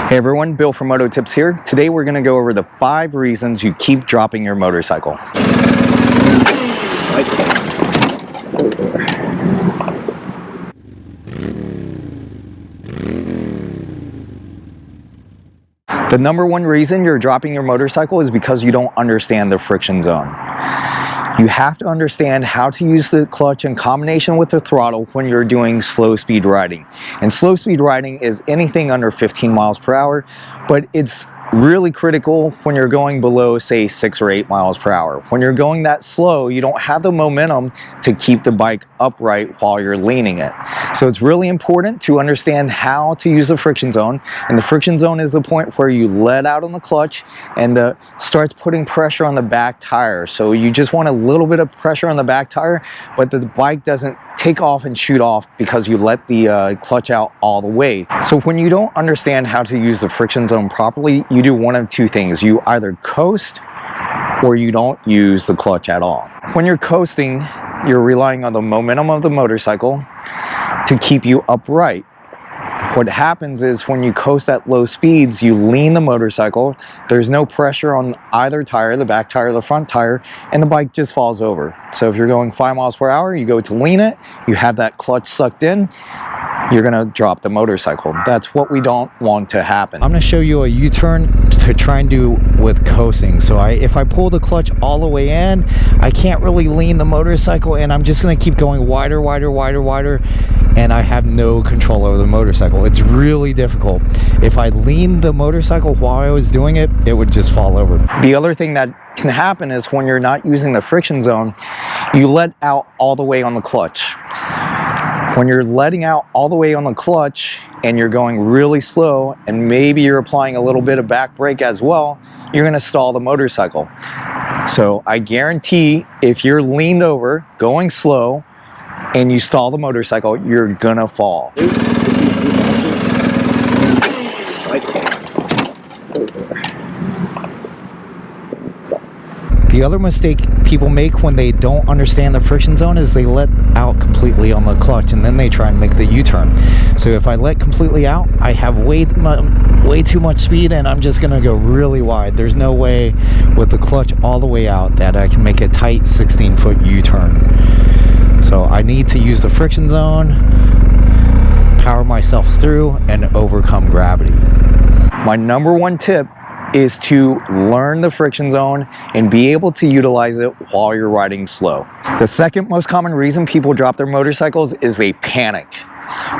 Hey everyone, Bill from MOTOTIPZ here. Today we're going to go over the 5 reasons you keep dropping your motorcycle. The number one reason you're dropping your motorcycle is because you don't understand the friction zone. You have to understand how to use the clutch in combination with the throttle when you're doing slow speed riding. And slow speed riding is anything under 15 miles per hour, but it's really critical when you're going below, say, 6 or 8 miles per hour. When you're going that slow, you don't have the momentum to keep the bike upright while you're leaning it. So it's really important to understand how to use the friction zone. And the friction zone is the point where you let out on the clutch and starts putting pressure on the back tire. So you just want a little bit of pressure on the back tire, but the bike doesn't take off and shoot off because you let the clutch out all the way. So when you don't understand how to use the friction zone properly, you do one of two things. You either coast or you don't use the clutch at all. When you're coasting, you're relying on the momentum of the motorcycle to keep you upright. What happens is when you coast at low speeds, you lean the motorcycle, there's no pressure on either tire, the back tire or the front tire, and the bike just falls over. So if you're going 5 miles per hour, you go to lean it, you have that clutch sucked in, you're gonna drop the motorcycle. That's what we don't want to happen. I'm gonna show you a U-turn to try and do with coasting. So if I pull the clutch all the way in, I can't really lean the motorcycle, and I'm just gonna keep going wider, wider, wider, wider, and I have no control over the motorcycle. It's really difficult. If I leaned the motorcycle while I was doing it, it would just fall over. The other thing that can happen is when you're not using the friction zone, you let out all the way on the clutch. When you're letting out all the way on the clutch and you're going really slow, and maybe you're applying a little bit of back brake as well, you're gonna stall the motorcycle. So I guarantee if you're leaned over, going slow, and you stall the motorcycle, you're gonna fall. The other mistake people make when they don't understand the friction zone is they let out completely on the clutch and then they try and make the U-turn. So if I let completely out, I have way too much speed and I'm just gonna go really wide. There's no way with the clutch all the way out that I can make a tight 16-foot U-turn. So I need to use the friction zone, power myself through, and overcome gravity. My number one tip is to learn the friction zone and be able to utilize it while you're riding slow. The second most common reason people drop their motorcycles is they panic.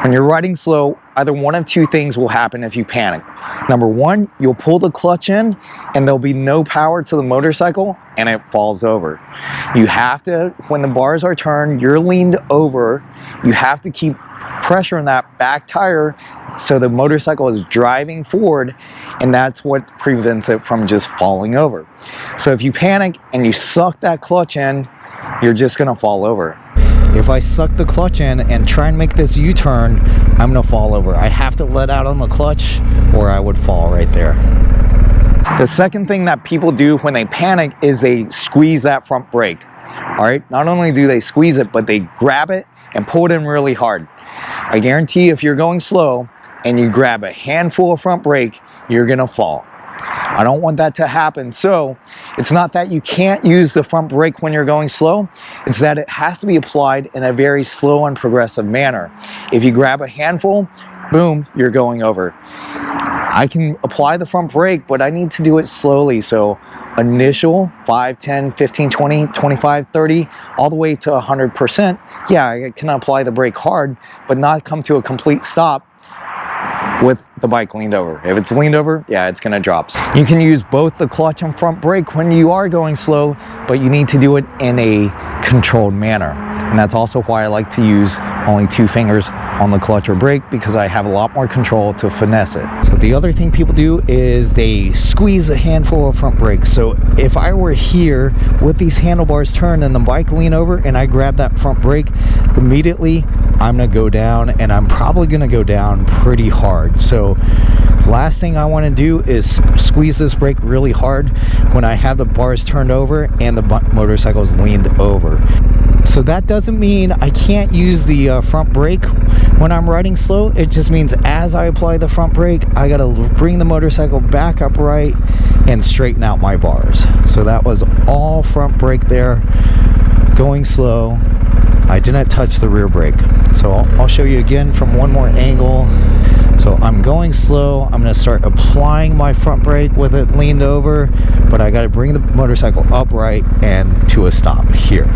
When you're riding slow, either one of two things will happen if you panic. Number one, you'll pull the clutch in and there'll be no power to the motorcycle and it falls over. You have to, when the bars are turned, you're leaned over, you have to keep pressure on that back tire so the motorcycle is driving forward, and that's what prevents it from just falling over. So if you panic and you suck that clutch in, you're just gonna fall over. If I suck the clutch in and try and make this U-turn, I'm gonna fall over. I have to let out on the clutch or I would fall right there. The second thing that people do when they panic is they squeeze that front brake. All right, not only do they squeeze it, but they grab it and pull it in really hard. I guarantee if you're going slow and you grab a handful of front brake, you're gonna fall. I don't want that to happen. So it's not that you can't use the front brake when you're going slow, it's that it has to be applied in a very slow and progressive manner. If you grab a handful, boom, you're going over. I can apply the front brake, but I need to do it slowly. So initial 5, 10, 15, 20, 25, 30, all the way to 100%. Yeah, I can apply the brake hard, but not come to a complete stop with the bike leaned over. If it's leaned over, yeah, it's gonna drop. You can use both the clutch and front brake when you are going slow, but you need to do it in a controlled manner. And that's also why I like to use only 2 fingers on the clutch or brake, because I have a lot more control to finesse it. So the other thing people do is they squeeze a handful of front brakes. So if I were here with these handlebars turned and the bike lean over and I grab that front brake, immediately I'm gonna go down, and I'm probably gonna go down pretty hard. So the last thing I wanna do is squeeze this brake really hard when I have the bars turned over and the motorcycle's leaned over. So that doesn't mean I can't use the front brake When I'm riding slow, it just means as I apply the front brake, I gotta bring the motorcycle back upright and straighten out my bars. So that was all front brake there, going slow. I didn't touch the rear brake. So I'll show you again from one more angle. So I'm going slow. I'm going to start applying my front brake with it leaned over, but I got to bring the motorcycle upright and to a stop here.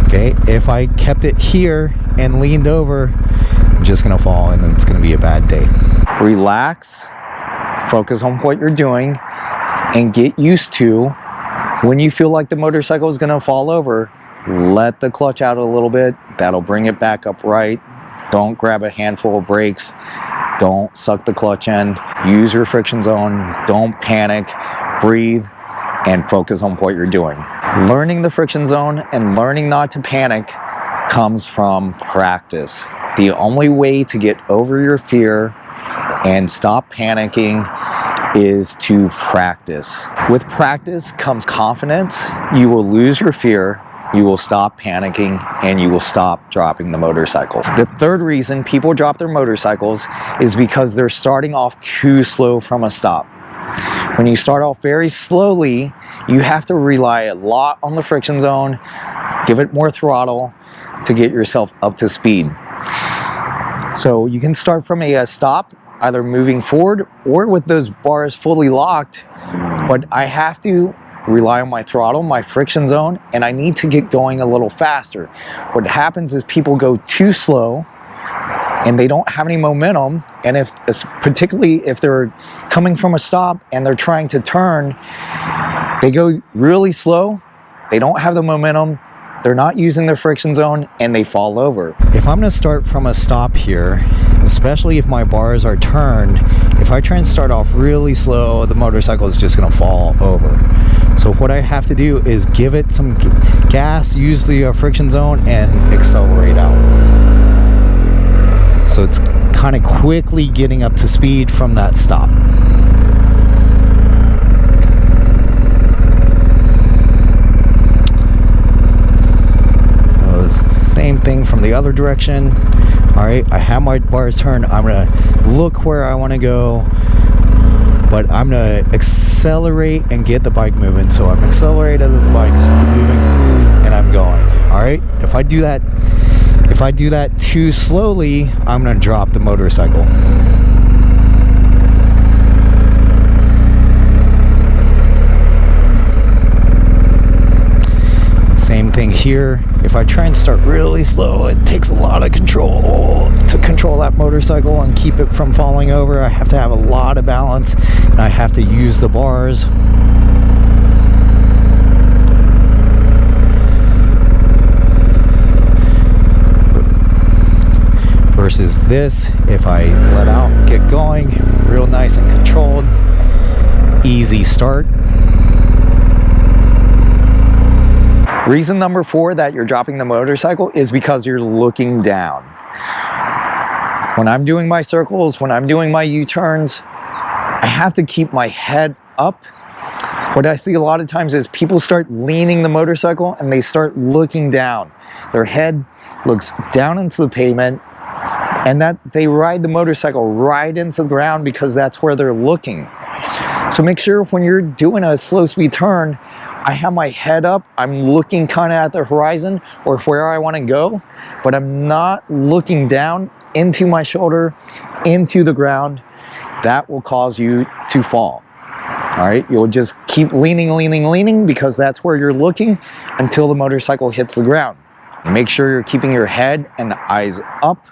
Okay, if I kept it here and leaned over, I'm just going to fall and it's going to be a bad day. Relax, focus on what you're doing, and get used to when you feel like the motorcycle is going to fall over, let the clutch out a little bit. That'll bring it back upright. Don't grab a handful of brakes. Don't suck the clutch in. Use your friction zone. Don't panic. Breathe and focus on what you're doing. Learning the friction zone and learning not to panic comes from practice. The only way to get over your fear and stop panicking is to practice. With practice comes confidence. You will lose your fear. You will stop panicking and you will stop dropping the motorcycle. The third reason people drop their motorcycles is because they're starting off too slow from a stop. When you start off very slowly, you have to rely a lot on the friction zone, give it more throttle to get yourself up to speed. So you can start from a stop, either moving forward or with those bars fully locked, but I have to rely on my throttle, my friction zone, and I need to get going a little faster. What happens is people go too slow and they don't have any momentum, and particularly if they're coming from a stop and they're trying to turn, they go really slow, they don't have the momentum, they're not using their friction zone, and they fall over. If I'm going to start from a stop here, especially if my bars are turned, if I try and start off really slow, the motorcycle is just going to fall over. So what I have to do is give it some gas, use the friction zone, and accelerate out. So it's kind of quickly getting up to speed from that stop. So it's the same thing from the other direction. All right, I have my bars turned. I'm gonna look where I want to go, but I'm gonna accelerate and get the bike moving. So I'm accelerating, the bike's moving, and I'm going. All right, if I do that too slowly, I'm gonna drop the motorcycle. Same thing here. If I try and start really slow, it takes a lot of control to control that motorcycle and keep it from falling over. I have to have a lot of balance, and I have to use the bars. Versus this, if I let out, get going, real nice and controlled, easy start. Reason number 4 that you're dropping the motorcycle is because you're looking down. When I'm doing my circles, when I'm doing my U-turns, I have to keep my head up. What I see a lot of times is people start leaning the motorcycle and they start looking down. Their head looks down into the pavement, and that they ride the motorcycle right into the ground because that's where they're looking. So make sure when you're doing a slow speed turn, I have my head up, I'm looking kind of at the horizon or where I want to go, but I'm not looking down into my shoulder, into the ground. That will cause you to fall. All right, you'll just keep leaning because that's where you're looking until the motorcycle hits the ground. Make sure you're keeping your head and eyes up.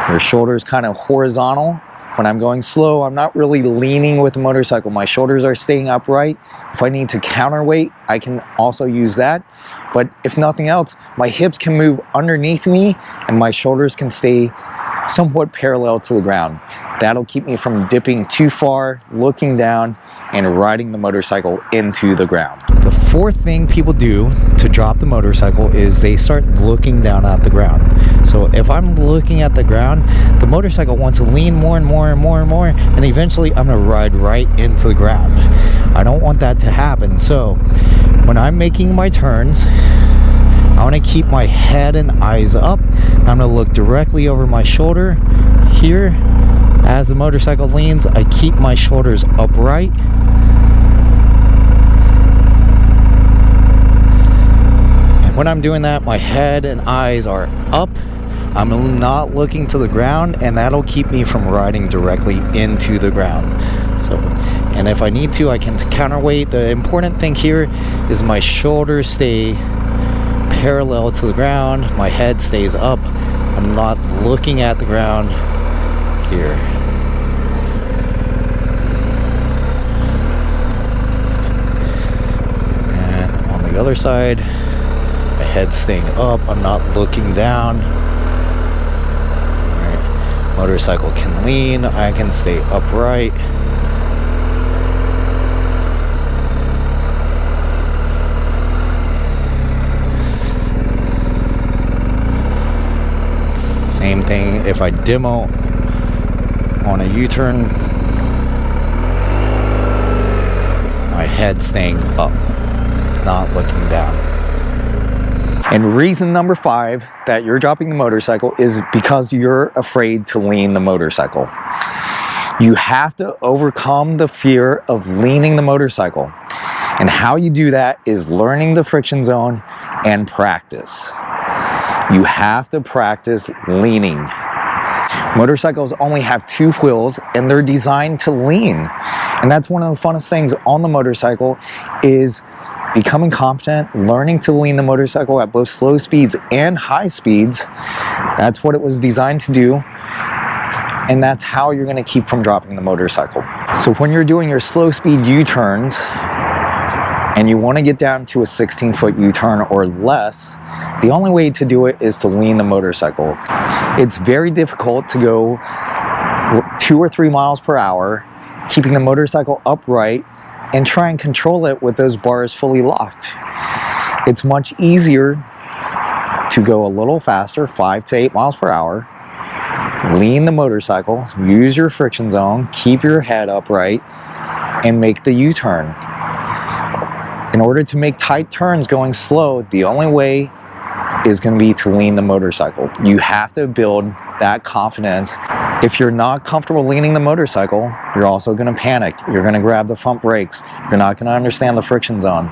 Your shoulders kind of horizontal. When I'm going slow, I'm not really leaning with the motorcycle. My shoulders are staying upright. If I need to counterweight, I can also use that. But if nothing else, my hips can move underneath me and my shoulders can stay somewhat parallel to the ground. That'll keep me from dipping too far, looking down, and riding the motorcycle into the ground. The fourth thing people do to drop the motorcycle is they start looking down at the ground. So if I'm looking at the ground, the motorcycle wants to lean more and more and more and more, and eventually I'm gonna ride right into the ground. I don't want that to happen. So when I'm making my turns, I want to keep my head and eyes up. I'm going to look directly over my shoulder here. As the motorcycle leans, I keep my shoulders upright. And when I'm doing that, my head and eyes are up. I'm not looking to the ground, and that'll keep me from riding directly into the ground. So, and if I need to, I can counterweight. The important thing here is my shoulders stay parallel to the ground, my head stays up. I'm not looking at the ground here. And on the other side, my head's staying up, I'm not looking down. Motorcycle can lean, I can stay upright. Same thing if I demo on a U-turn, my head staying up, not looking down. And reason number 5 that you're dropping the motorcycle is because you're afraid to lean the motorcycle. You have to overcome the fear of leaning the motorcycle. And how you do that is learning the friction zone and practice. You have to practice leaning. Motorcycles only have 2 wheels and they're designed to lean. And that's one of the funnest things on the motorcycle is becoming competent, learning to lean the motorcycle at both slow speeds and high speeds. That's what it was designed to do. And that's how you're going to keep from dropping the motorcycle. So when you're doing your slow speed U-turns and you want to get down to a 16-foot U-turn or less, the only way to do it is to lean the motorcycle. It's very difficult to go 2 or 3 miles per hour, keeping the motorcycle upright and try and control it with those bars fully locked. It's much easier to go a little faster, 5 to 8 miles per hour, lean the motorcycle, use your friction zone, keep your head upright, and make the U-turn. In order to make tight turns going slow, the only way is going to be to lean the motorcycle. You have to build that confidence. If you're not comfortable leaning the motorcycle, you're also going to panic. You're going to grab the front brakes. You're not going to understand the friction zone.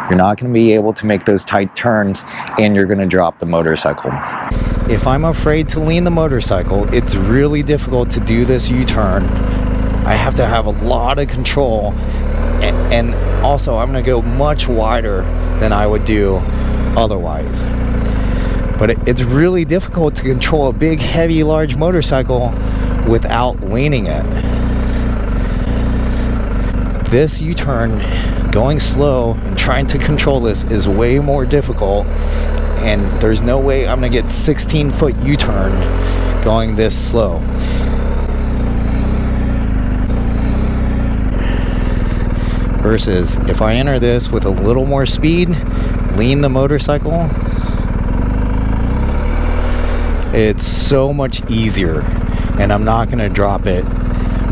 You're not going to be able to make those tight turns, and you're going to drop the motorcycle. If I'm afraid to lean the motorcycle, it's really difficult to do this U-turn. I have to have a lot of control, and also I'm going to go much wider than I would do otherwise. But it's really difficult to control a big, heavy, large motorcycle without leaning it. This U-turn, going slow and trying to control this is way more difficult, and there's no way I'm gonna get 16-foot U-turn going this slow. Versus if I enter this with a little more speed, lean the motorcycle, it's so much easier, and I'm not going to drop it.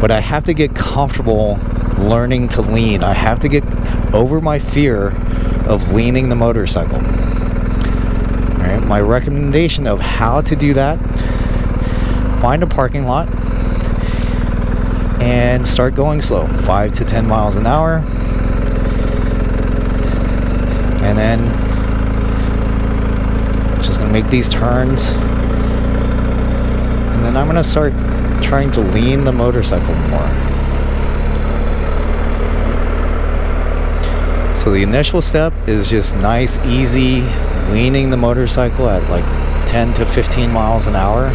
But I have to get comfortable learning to lean. I have to get over my fear of leaning the motorcycle. All right, my recommendation of how to do that: find a parking lot and start going slow, 5 to 10 miles an hour, and then just going to make these turns. And then I'm going to start trying to lean the motorcycle more. So the initial step is just nice, easy, leaning the motorcycle at like 10 to 15 miles an hour.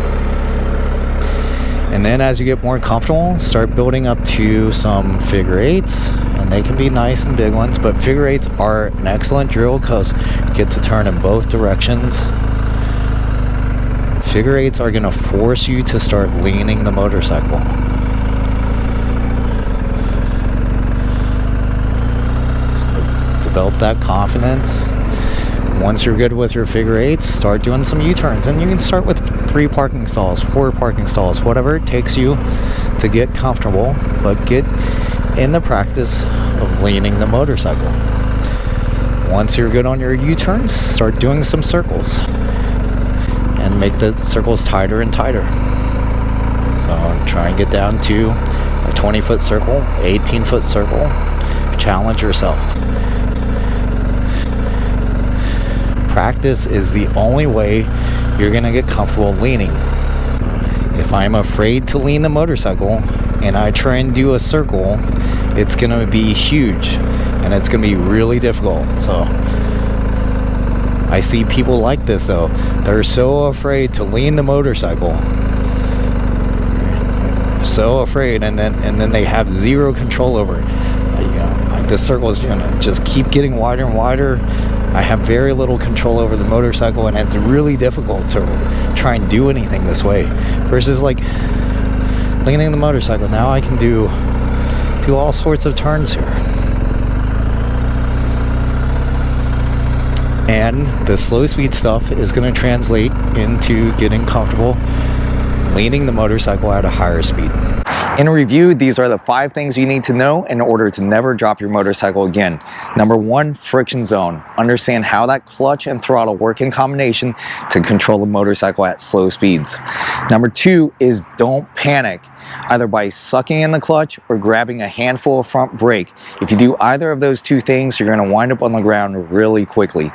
And then as you get more comfortable, start building up to some figure eights. And they can be nice and big ones, but figure eights are an excellent drill because you get to turn in both directions. Figure eights are going to force you to start leaning the motorcycle. So develop that confidence. Once you're good with your figure eights, start doing some U-turns. And you can start with 3 parking stalls, 4 parking stalls, whatever it takes you to get comfortable, but get in the practice of leaning the motorcycle. Once you're good on your U-turns, start doing some circles and make the circles tighter and tighter. So try and get down to a 20-foot circle, 18-foot circle. Challenge yourself. Practice is the only way you're going to get comfortable leaning. If I'm afraid to lean the motorcycle and I try and do a circle, it's going to be huge and it's going to be really difficult. So I see people like this though. They're so afraid to lean the motorcycle. So afraid, and then they have zero control over it. Like the circle is gonna just keep getting wider and wider. I have very little control over the motorcycle, and it's really difficult to try and do anything this way. Versus like leaning the motorcycle, now I can do all sorts of turns here. And the slow speed stuff is going to translate into getting comfortable leaning the motorcycle at a higher speed. In review, these are the 5 things you need to know in order to never drop your motorcycle again. Number 1, friction zone. Understand how that clutch and throttle work in combination to control the motorcycle at slow speeds. Number 2 is don't panic, either by sucking in the clutch or grabbing a handful of front brake. If you do either of those 2 things, you're going to wind up on the ground really quickly.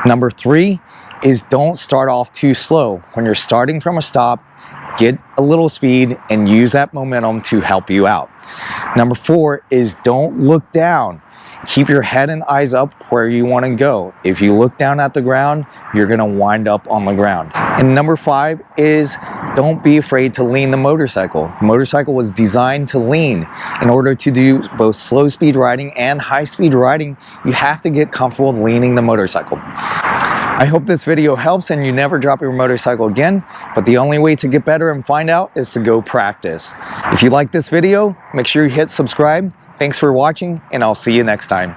Number 3 is don't start off too slow. When you're starting from a stop, get a little speed and use that momentum to help you out. Number 4 is don't look down. Keep your head and eyes up where you want to go. If you look down at the ground, you're going to wind up on the ground. And number 5 is don't be afraid to lean the motorcycle. The motorcycle was designed to lean. In order to do both slow speed riding and high speed riding, you have to get comfortable leaning the motorcycle. I hope this video helps and you never drop your motorcycle again, but the only way to get better and find out is to go practice. If you like this video, make sure you hit subscribe. Thanks for watching, and I'll see you next time.